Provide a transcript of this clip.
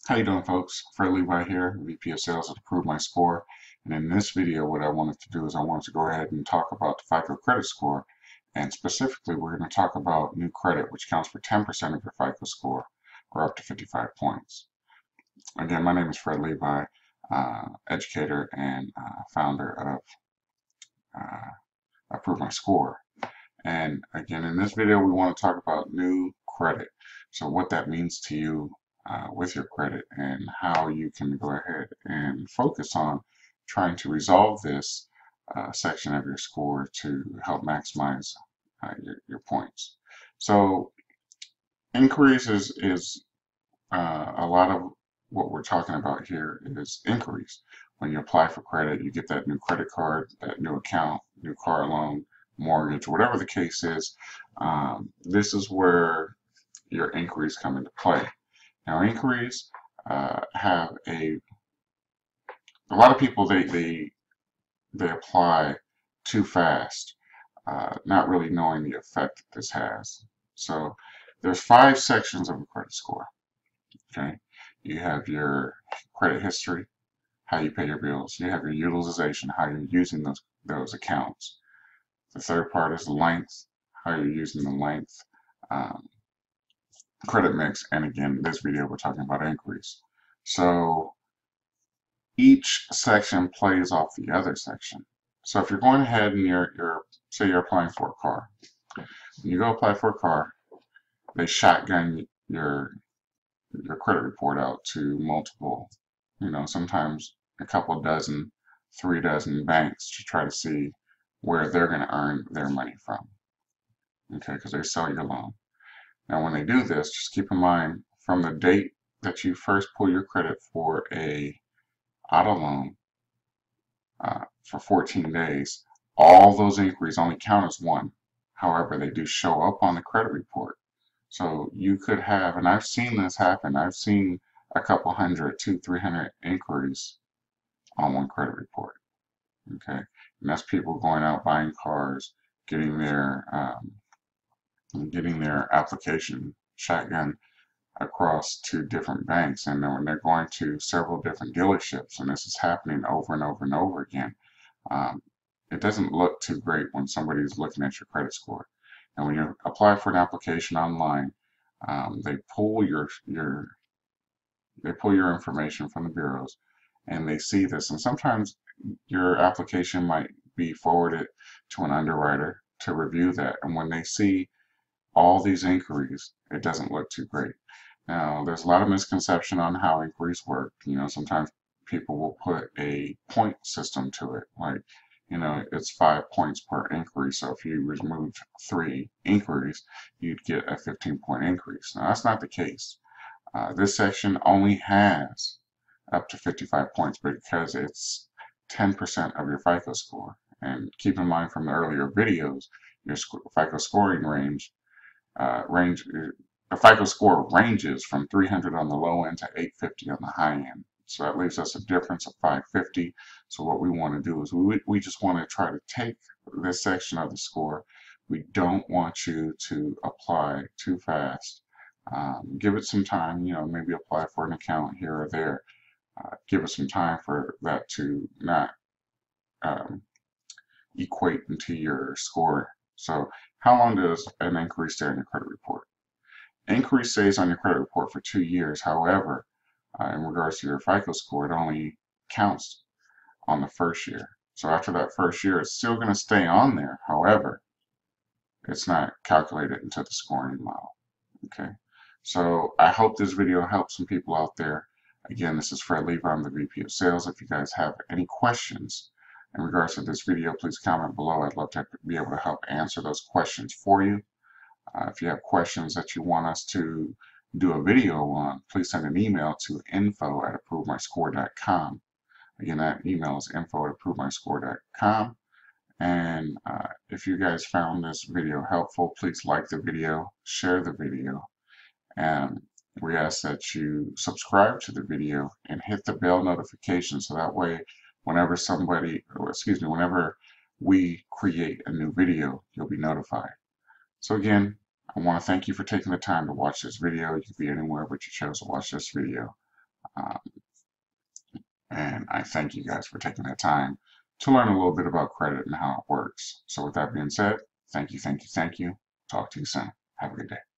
How you doing, folks? Fred Levi here, VP of Sales at Improve My Score. And in this video, what I wanted to do is I wanted to go ahead and talk about the FICO credit score. And specifically, we're going to talk about new credit, which counts for 10% of your FICO score, or up to 55 points. Again, my name is Fred Levi, educator and founder of Improve My Score. And again, in this video, we want to talk about new credit. So what that means to you with your credit and how you can go ahead and focus on trying to resolve this section of your score to help maximize your points. So inquiries is a lot of what we're talking about here is inquiries. When you apply for credit, you get that new credit card, that new account, new car loan, mortgage, whatever the case is. This is where your inquiries come into play. Now, inquiries have a lot of people they apply too fast, not really knowing the effect that this has. So there's 5 sections of a credit score. Okay, you have your credit history, how you pay your bills. You have your utilization, how you're using those accounts. The third part is length, how you're using the length, credit mix, and again, in this video we're talking about inquiries. So each section plays off the other section. So if you're going ahead and say you're applying for a car, when you go apply for a car, they shotgun your credit report out to multiple, sometimes a couple dozen, 3 dozen banks to try to see where they're going to earn their money from. Okay, because they sell your loan. Now, when they do this, just keep in mind from the date that you first pull your credit for a auto loan for 14 days, all those inquiries only count as one. However, they do show up on the credit report. So you could have, and I've seen this happen, I've seen a couple hundred, 200-300 inquiries on one credit report. Okay, and that's people going out buying cars, getting their application shotgun across to different banks, and then when they're going to several different dealerships, and this is happening over and over and over again, it doesn't look too great when somebody's looking at your credit score. And when you apply for an application online, they pull your information from the bureaus, and they see this, and sometimes your application might be forwarded to an underwriter to review that, and when they see all these inquiries, it doesn't look too great. Now, there's a lot of misconception on how inquiries work. Sometimes people will put a point system to it, like, it's 5 points per inquiry. So if you removed 3 inquiries, you'd get a 15-point increase. Now, that's not the case. This section only has up to 55 points because it's 10% of your FICO score. And keep in mind from the earlier videos, your FICO scoring the FICO score ranges from 300 on the low end to 850 on the high end. So that leaves us a difference of 550. So what we want to do is we just want to try to take this section of the score. We don't want you to apply too fast. Give it some time, maybe apply for an account here or there. Give it some time for that to not equate into your score. So how long does an inquiry stay on your credit report? Inquiry stays on your credit report for 2 years. However, in regards to your FICO score, it only counts on the first year. So after that first year, it's still going to stay on there. However, it's not calculated into the scoring model. Okay. So I hope this video helps some people out there. Again, this is Fred Levi. I'm the VP of Sales. If you guys have any questions in regards to this video, please comment below. I'd love to be able to help answer those questions for you. If you have questions that you want us to do a video on, please send an email to info@approvemyscore.com. Again, that email is info@approvemyscore.com. And if you guys found this video helpful, please like the video, share the video, and we ask that you subscribe to the video and hit the bell notification so that way whenever we create a new video, you'll be notified. So again, I want to thank you for taking the time to watch this video. You could be anywhere, but you chose to watch this video. Um, and I thank you guys for taking that time to learn a little bit about credit and how it works. So with that being said, thank you, thank you, thank you. Talk to you soon. Have a good day.